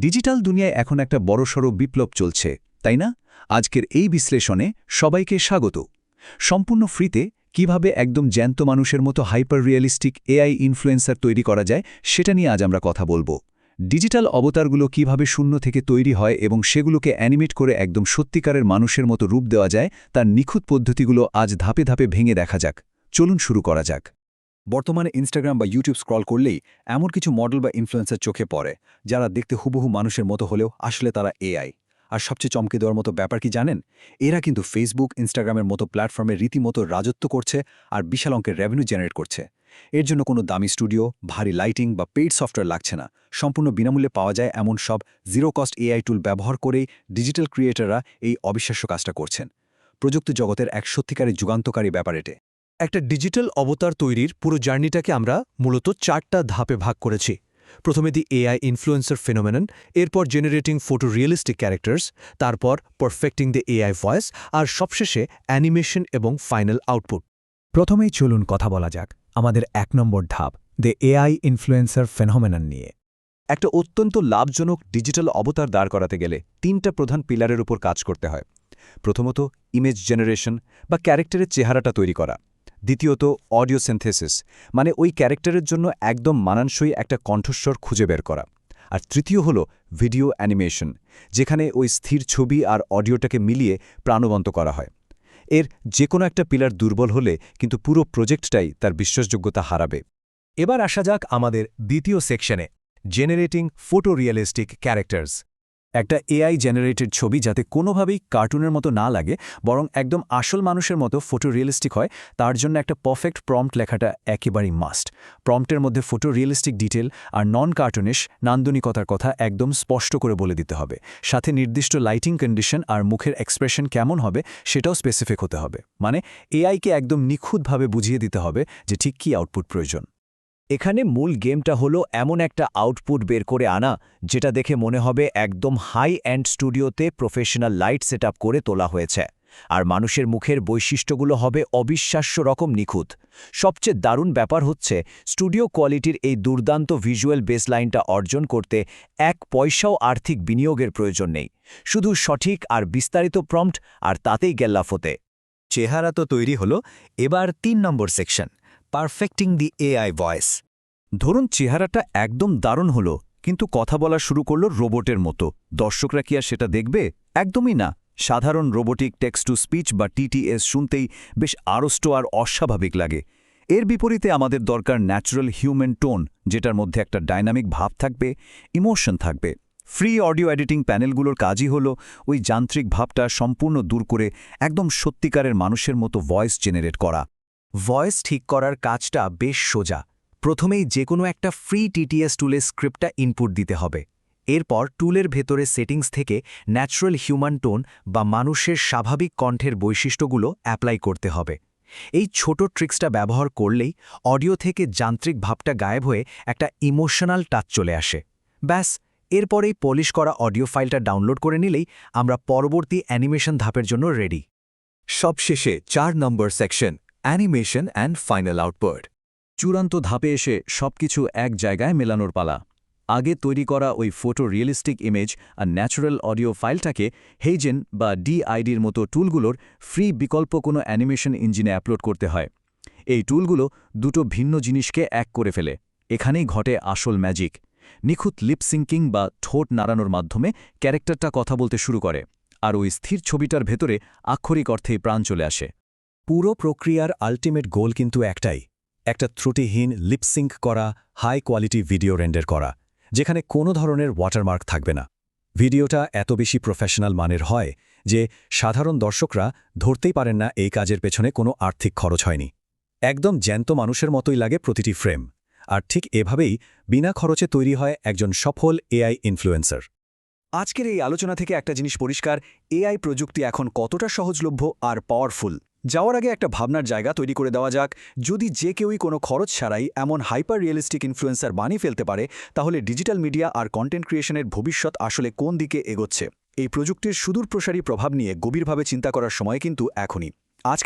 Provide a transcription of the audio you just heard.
Digital দুনিয়ায় এখন একটা বড়সড় বিপ্লব চলছে, তাই না? আজকের এই বিশ্লেষণে সবাইকে স্বাগত। সম্পূর্ণ ফ্রিতে কিভাবে একদম জ্যান্ত মানুষের মতো হাইপার রিয়েলিস্টিক এআই ইনফ্লুয়েন্সার তৈরি করা যায় সেটা নিয়ে আজ আমরা কথা বলবো। ডিজিটাল অবতারগুলো কিভাবে শূন্য থেকে তৈরি হয় এবং সেগুলোকে অ্যানিমেট করে একদম সত্যিকারের মানুষের মতো রূপ দেওয়া যায় তার নিখুঁত পদ্ধতিগুলো আজ ধাপে ধাপে ভেঙে দেখা যাক। চলুন শুরু করা যাক। বর্তমানে ইনস্টাগ্রাম বা ইউটিউব স্ক্রল করলেই এমন কিছু মডেল বা ইনফ্লুয়েন্সার চোখে পড়ে যারা দেখতে হুবহু মানুষের মতো হলেও আসলে তারা এআই। আর সবচেয়ে চমকে দেওয়ার মতো ব্যাপার কি জানেন? এরা কিন্তু ফেসবুক, ইনস্টাগ্রামের মতো প্ল্যাটফর্মে রীতিমতো রাজত্ব করছে আর বিশাল অঙ্কের রেভিনিউ জেনারেট করছে। এর জন্য কোনো দামি স্টুডিও, ভারী লাইটিং বা পেইড সফটওয়্যার লাগছে না। সম্পূর্ণ বিনামূল্যে পাওয়া যায় এমন সব জিরো কস্ট এআই টুল ব্যবহার করেই ডিজিটাল ক্রিয়েটররা এই অবিশ্বাস্য কাজটা করছেন। প্রযুক্তি জগতের এক সত্যিকারের যুগান্তকারী ব্যাপার এটে। একটা ডিজিটাল অবতার তৈরির পুরো জার্নিটাকে আমরা মূলত 4টা ধাপে ভাগ করেছি। প্রথমে দি এআই ইনফ্লুয়েন্সার ফেনোমেনন, এরপর জেনারেটিং ফটো রিয়েলিস্টিক ক্যারেক্টার্স, তারপর পারফেক্টিং দ্য এআই ভয়েস, আর সবশেষে অ্যানিমেশন এবং ফাইনাল আউটপুট। প্রথমেই চলুন কথা বলা যাক আমাদের 1 নম্বর ধাপ, দ্য এআই ইনফ্লুয়েন্সার ফেনোমেনন নিয়ে। একটা অত্যন্ত লাভজনক ডিজিটাল অবতার দাঁড় করাতে গেলে 3টা প্রধান পিলারের উপর কাজ করতে হয়। প্রথমত ইমেজ জেনারেশন বা ক্যারেক্টারের চেহারাটা তৈরি করা। দ্বিতীয়ত অডিও সিনথেসিস, মানে ওই ক্যারেক্টারের জন্য একদম মানানসই একটা কণ্ঠস্বর খুঁজে বের করা। আর তৃতীয় হলো ভিডিও অ্যানিমেশন, যেখানে ওই স্থির ছবি আর অডিওটাকে মিলিয়ে প্রাণবন্ত করা হয়। এর যে কোনো একটা পিলার দুর্বল হলে কিন্তু পুরো প্রজেক্টটাই তার বিশ্বাসযোগ্যতা হারাবে। এবার আসা যাক আমাদের দ্বিতীয় সেকশনে, জেনারেটিং ফটো রিয়েলিস্টিক ক্যারেক্টার্স। একটা এআই জেনারেটেড ছবি যাতে কোনোভাবেই কার্টুনের মতো না লাগে, বরং একদম আসল মানুষের মতো ফটো রিয়েলিস্টিক হয়, তার জন্য একটা পারফেক্ট প্রম্পট লেখাটা একেবারেই মাস্ট। প্রম্পটের মধ্যে ফটো রিয়েলিস্টিক ডিটেল আর নন কার্টুনিশ নান্দনিকতার কথা একদম স্পষ্ট করে বলে দিতে হবে। সাথে নির্দিষ্ট লাইটিং কন্ডিশন আর মুখের এক্সপ্রেশন কেমন হবে সেটাও স্পেসিফিক হতে হবে। মানে এআইকে একদম নিখুঁতভাবে বুঝিয়ে দিতে হবে যে ঠিক কী আউটপুট প্রয়োজন। এখানে মূল গেমটা হলো এমন একটা আউটপুট বের করে আনা যেটা দেখে মনে হবে একদম হাই এন্ড স্টুডিওতে প্রফেশনাল লাইট সেটআপ করে তোলা হয়েছে, আর মানুষের মুখের বৈশিষ্ট্যগুলো হবে অবিশ্বাস্য রকম নিখুঁত। সবচেয়ে দারুণ ব্যাপার হচ্ছে স্টুডিও কোয়ালিটির এই দুর্দান্ত ভিজুয়াল বেসলাইনটা অর্জন করতে 1 পয়সাও আর্থিক বিনিয়োগের প্রয়োজন নেই, শুধু সঠিক আর বিস্তারিত প্রম্পট, আর তাতেই গেল্লাফতে। চেহারা তো তৈরি হলো, এবার 3 নম্বর সেকশন, পারফেক্টিং দি এআই ভয়েস। ধরুন চেহারাটা একদম দারুণ হলো, কিন্তু কথা বলা শুরু করলো রোবটের মতো। দর্শকরা কি আর সেটা দেখবে? একদমই না। সাধারণ রোবোটিক টেক্সট টু স্পিচ বা টিটিএস শুনতেই বেশ আড়ষ্ট আর অস্বাভাবিক লাগে। এর বিপরীতে আমাদের দরকার ন্যাচারাল হিউম্যান টোন, যেটার মধ্যে একটা ডাইনামিক ভাব থাকবে, ইমোশন থাকবে। ফ্রি অডিও এডিটিং প্যানেলগুলোর কাজই হলো ওই যান্ত্রিক ভাবটা সম্পূর্ণ দূর করে একদম সত্যিকারের মানুষের মতো ভয়েস জেনারেট করা। ভয়েস ঠিক করার কাজটা বেশ সোজা। প্রথমেই যে কোনো একটা ফ্রি টিটিএস টুলের স্ক্রিপ্টটা ইনপুট দিতে হবে। এরপর টুলের ভেতরে সেটিংস থেকে ন্যাচারাল হিউম্যান টোন বা মানুষের স্বাভাবিক কণ্ঠের বৈশিষ্ট্যগুলো অ্যাপ্লাই করতে হবে। এই ছোট ট্রিক্সটা ব্যবহার করলেই অডিও থেকে যান্ত্রিক ভাবটা গায়েব হয়ে একটা ইমোশনাল টাচ চলে আসে। ব্যাস, এরপরেই পলিশ করা অডিও ফাইলটা ডাউনলোড করে নিলেই আমরা পরবর্তী অ্যানিমেশন ধাপের জন্য রেডি। সবশেষে 4 number section, animation and final output. চূড়ান্ত ধাপে এসে সবকিছু এক জায়গায় মেলানোর পালা। আগে তৈরি করা ওই ফটো রিয়েলিস্টিক ইমেজ আর ন্যাচারাল অডিও ফাইলটাকে হেইজেন বা ডিআইডির মতো টুলগুলোর ফ্রি বিকল্প কোনো অ্যানিমেশন ইঞ্জিনে আপলোড করতে হয়। এই টুলগুলো দুটো ভিন্ন জিনিসকে এক করে ফেলে। এখানেই ঘটে আসল ম্যাজিক। নিখুঁত লিপসিঙ্কিং বা ঠোঁট নাড়ানোর মাধ্যমে ক্যারেক্টারটা কথা বলতে শুরু করে, আর ওই স্থির ছবিটার ভেতরে আক্ষরিক অর্থেই প্রাণ চলে আসে। পুরো প্রক্রিয়ার আল্টিমেট গোল কিন্তু একটাই, একটা ত্রুটিহীন লিপসিঙ্ক করা, হাই কোয়ালিটি ভিডিও রেন্ডার করা, যেখানে কোনো ধরনের ওয়াটারমার্ক থাকবে না। ভিডিওটা এত বেশি প্রফেশনাল মানের হয় যে সাধারণ দর্শকরা ধরতেই পারেন না এই কাজের পেছনে কোনো আর্থিক খরচ হয়নি। একদম জ্যান্ত মানুষের মতোই লাগে প্রতিটি ফ্রেম। আর ঠিক এভাবেই বিনা খরচে তৈরি হয় একজন সফল এআই ইনফ্লুয়েন্সার। আজকের এই আলোচনা থেকে একটা জিনিস পরিষ্কার, এআই প্রযুক্তি এখন কতটা সহজলভ্য আর পাওয়ারফুল। যাওয়ার আগে একটা ভাবনার জায়গা তৈরি করে দেওয়া যাক, যদি যে কেউই কোনো খরচ ছাড়াই এমন হাইপার রিয়েলিস্টিক ইনফ্লুয়েন্সার বানিয়ে ফেলতে পারে, তাহলে ডিজিটাল মিডিয়া আর কন্টেন্ট ক্রিয়েশনের ভবিষ্যৎ আসলে কোন দিকে এগোচ্ছে। এই প্রযুক্তির সুদূরপ্রসারী প্রভাব নিয়ে গভীরভাবে চিন্তা করার সময় কিন্তু এখনই। আজকে